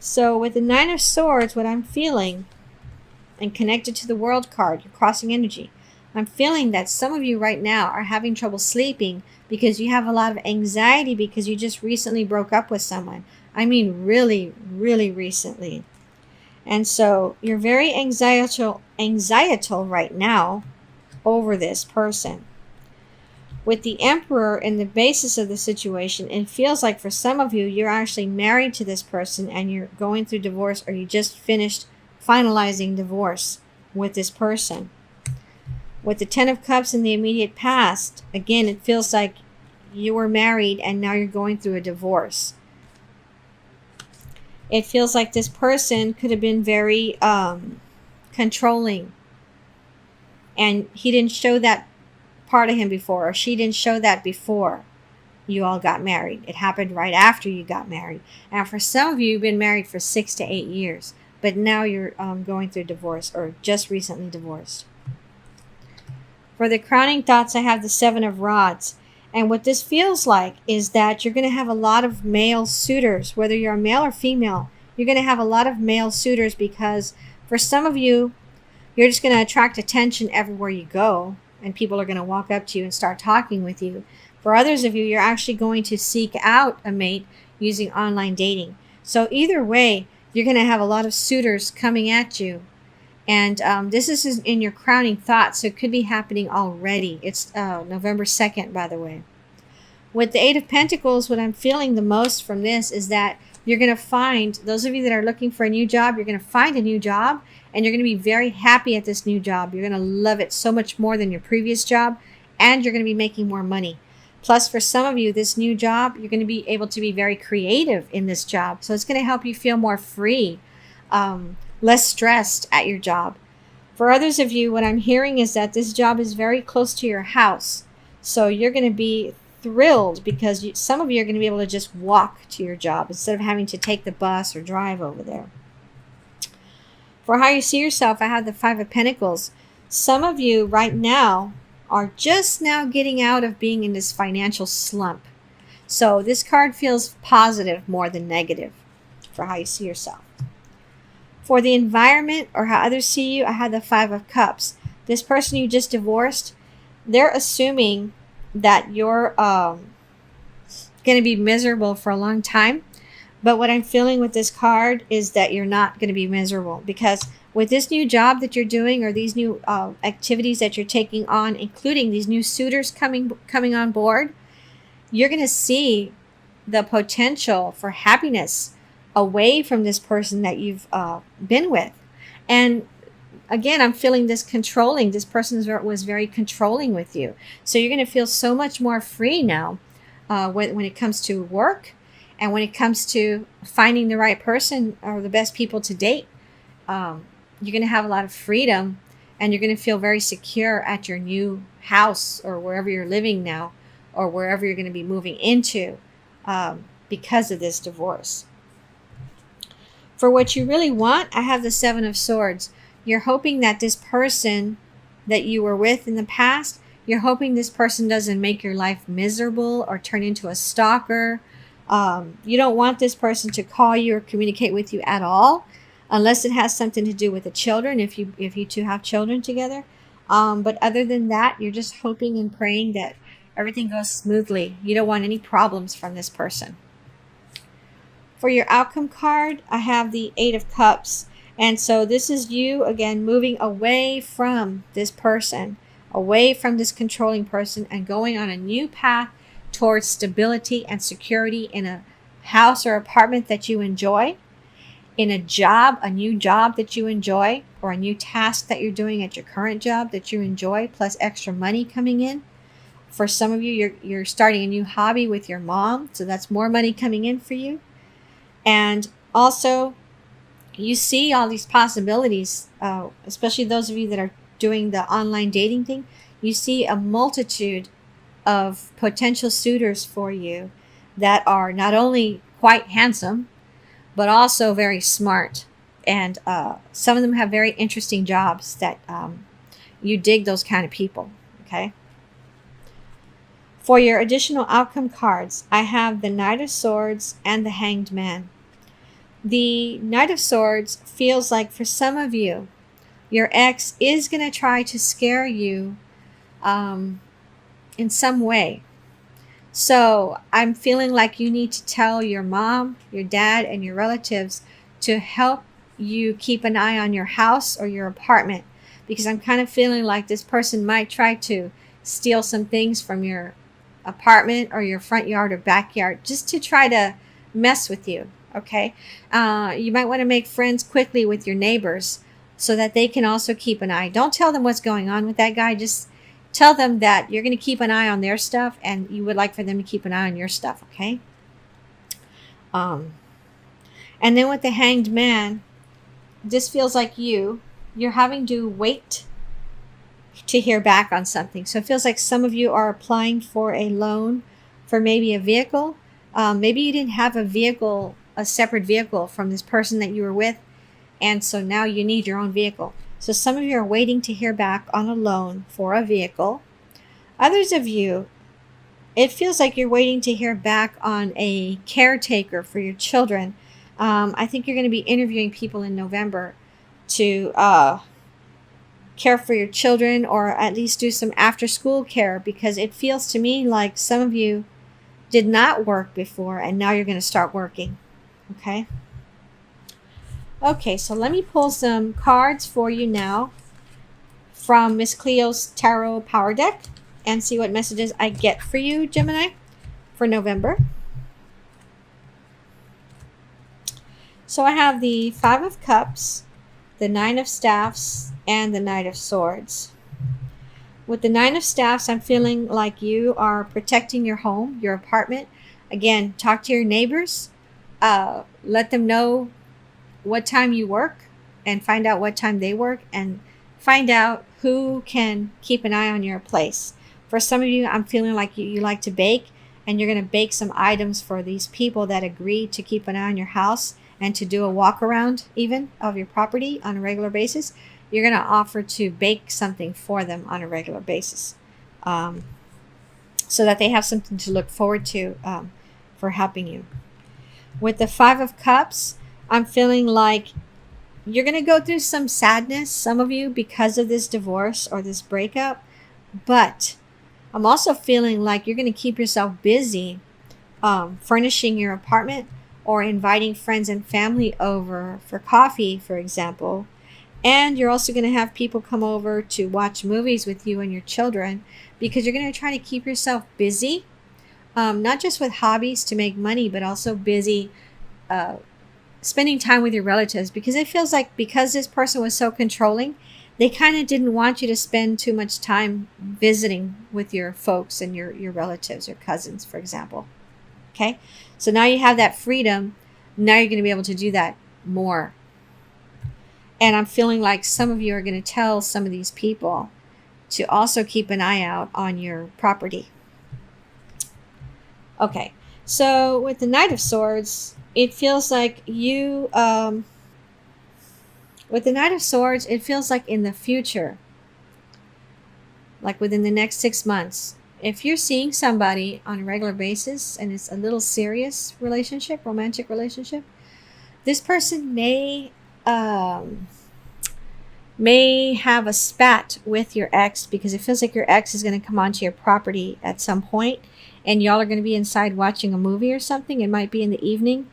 So with the Nine of Swords, what I'm feeling, and connected to the World card, your crossing energy, I'm feeling that some of you right now are having trouble sleeping because you have a lot of anxiety because you just recently broke up with someone. I mean, really, really recently. And so you're very anxietal right now over this person. With the Emperor in the basis of the situation, it feels like for some of you, you're actually married to this person and you're going through divorce, or you just finished finalizing divorce with this person. With the Ten of Cups in the immediate past, again, it feels like you were married and now you're going through a divorce. It feels like this person could have been very controlling, and he didn't show that part of him before, or she didn't show that before you all got married. It happened right after you got married. And for some of you, you've been married for 6 to 8 years, but now you're going through divorce, or just recently divorced. For the crowning thoughts, I have the Seven of Rods. And what this feels like is that you're going to have a lot of male suitors, whether you're a male or female. You're going to have a lot of male suitors because for some of you, you're just going to attract attention everywhere you go, and people are going to walk up to you and start talking with you. For others of you, you're actually going to seek out a mate using online dating. So either way, you're going to have a lot of suitors coming at you. And this is in your crowning thoughts, so it could be happening already. It's November 2nd, by the way. With the Eight of Pentacles, what I'm feeling the most from this is that you're going to find, those of you that are looking for a new job, you're going to find a new job, and you're going to be very happy at this new job. You're going to love it so much more than your previous job, and you're going to be making more money. Plus, for some of you, this new job, you're going to be able to be very creative in this job. So it's going to help you feel more free, less stressed at your job. For others of you, what I'm hearing is that this job is very close to your house. So you're going to be thrilled because some of you are going to be able to just walk to your job instead of having to take the bus or drive over there. For how you see yourself, I have the Five of Pentacles. Some of you right now are just now getting out of being in this financial slump. So this card feels positive more than negative for how you see yourself. For the environment or how others see you, I have the Five of Cups. This person you just divorced, they're assuming that you're going to be miserable for a long time. But what I'm feeling with this card is that you're not going to be miserable, because with this new job that you're doing, or these new activities that you're taking on, including these new suitors coming on board, you're going to see the potential for happiness away from this person that you've been with. And again, I'm feeling this controlling. This person was very controlling with you. So you're going to feel so much more free now when it comes to work, and when it comes to finding the right person or the best people to date. You're going to have a lot of freedom, and you're going to feel very secure at your new house, or wherever you're living now, or wherever you're going to be moving into because of this divorce. For what you really want, I have the Seven of Swords. You're hoping that this person that you were with in the past, you're hoping this person doesn't make your life miserable or turn into a stalker. You don't want this person to call you or communicate with you at all, unless it has something to do with the children, if you two have children together. But other than that, you're just hoping and praying that everything goes smoothly. You don't want any problems from this person. For your outcome card, I have the Eight of Cups. And so this is you, again, moving away from this person, away from this controlling person, and going on a new path towards stability and security in a house or apartment that you enjoy, in a job, a new job that you enjoy, or a new task that you're doing at your current job that you enjoy, plus extra money coming in. For some of you, you're starting a new hobby with your mom, so that's more money coming in for you. And also, you see all these possibilities, especially those of you that are doing the online dating thing. You see a multitude of potential suitors for you that are not only quite handsome, but also very smart. And some of them have very interesting jobs that you dig those kind of people, okay? For your additional outcome cards, I have the Knight of Swords and the Hanged Man. The Knight of Swords feels like for some of you, your ex is going to try to scare you in some way. So I'm feeling like you need to tell your mom, your dad, and your relatives to help you keep an eye on your house or your apartment, because I'm kind of feeling like this person might try to steal some things from your apartment or your front yard or backyard just to try to mess with you. Okay. You might want to make friends quickly with your neighbors so that they can also keep an eye. Don't tell them what's going on with that guy. Just tell them that you're going to keep an eye on their stuff and you would like for them to keep an eye on your stuff. Okay. And then with the Hanged Man, this feels like you're having to wait to hear back on something. So it feels like some of you are applying for a loan for maybe a vehicle. Maybe you didn't have a separate vehicle from this person that you were with, and so now you need your own vehicle. So some of you are waiting to hear back on a loan for a vehicle. Others of you, it feels like you're waiting to hear back on a caretaker for your children. I think you're going to be interviewing people in November to care for your children, or at least do some after school care, because it feels to me like some of you did not work before and now you're going to start working. Okay. Okay, so let me pull some cards for you now from Miss Cleo's Tarot Power Deck and see what messages I get for you, Gemini, for November. So I have the Five of Cups, the Nine of Staffs, and the Knight of Swords. With the Nine of Staffs, I'm feeling like you are protecting your home, your apartment. Again, talk to your neighbors. Let them know what time you work and find out what time they work, and find out who can keep an eye on your place. For some of you, I'm feeling like you like to bake, and you're going to bake some items for these people that agree to keep an eye on your house and to do a walk around even of your property on a regular basis. You're going to offer to bake something for them on a regular basis, so that they have something to look forward to for helping you. With the Five of Cups, I'm feeling like you're going to go through some sadness, some of you, because of this divorce or this breakup. But I'm also feeling like you're going to keep yourself busy furnishing your apartment or inviting friends and family over for coffee, for example. And you're also going to have people come over to watch movies with you and your children, because you're going to try to keep yourself busy, not just with hobbies to make money, but also busy spending time with your relatives, because it feels like because this person was so controlling, they kind of didn't want you to spend too much time visiting with your folks and your relatives, your cousins, for example. Okay, so now you have that freedom. Now you're going to be able to do that more. And I'm feeling like some of you are going to tell some of these people to also keep an eye out on your property. Okay, so with the Knight of Swords, it feels like you, with the Knight of Swords, it feels like in the future, like within the next 6 months, if you're seeing somebody on a regular basis and it's a little serious relationship, romantic relationship, this person may have a spat with your ex, because it feels like your ex is going to come onto your property at some point, and y'all are going to be inside watching a movie or something. It might be in the evening.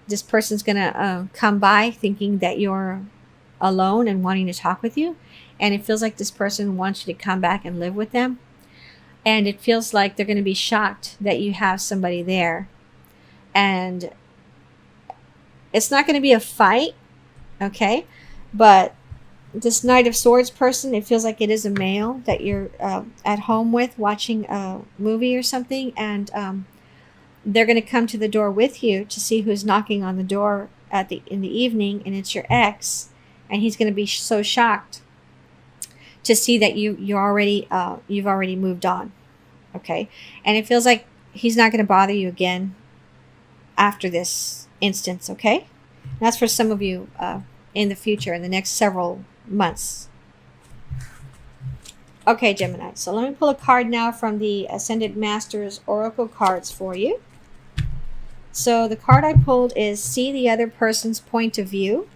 This person's going to come by thinking that you're alone and wanting to talk with you. And it feels like this person wants you to come back and live with them. And it feels like they're going to be shocked that you have somebody there. And it's not going to be a fight, okay? But this Knight of Swords person, it feels like it is a male that you're at home with watching a movie or something. And they're going to come to the door with you to see who's knocking on the door in the evening, and it's your ex, and he's going to be so shocked to see that you've already moved on. Okay, and it feels like he's not going to bother you again after this instance. Okay, and that's for some of you in the future, in the next several months. Okay, Gemini. So let me pull a card now from the Ascended Masters Oracle cards for you. So the card I pulled is see the other person's point of view.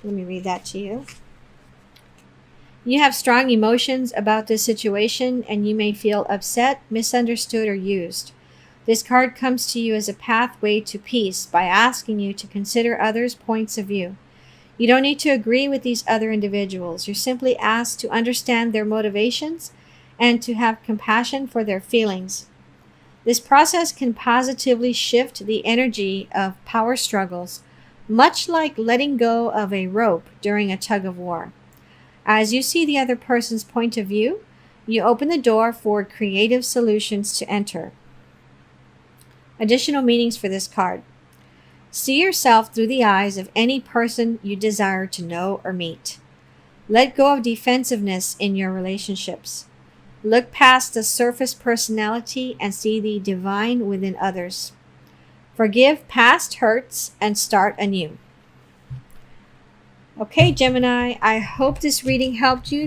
Let me read that to you. You have strong emotions about this situation and you may feel upset, misunderstood, or used. This card comes to you as a pathway to peace by asking you to consider others' points of view. You don't need to agree with these other individuals. You're simply asked to understand their motivations and to have compassion for their feelings. This process can positively shift the energy of power struggles, much like letting go of a rope during a tug of war. As you see the other person's point of view, you open the door for creative solutions to enter. Additional meanings for this card. See yourself through the eyes of any person you desire to know or meet. Let go of defensiveness in your relationships. Look past the surface personality and see the divine within others. Forgive past hurts and start anew. Okay, Gemini, I hope this reading helped you.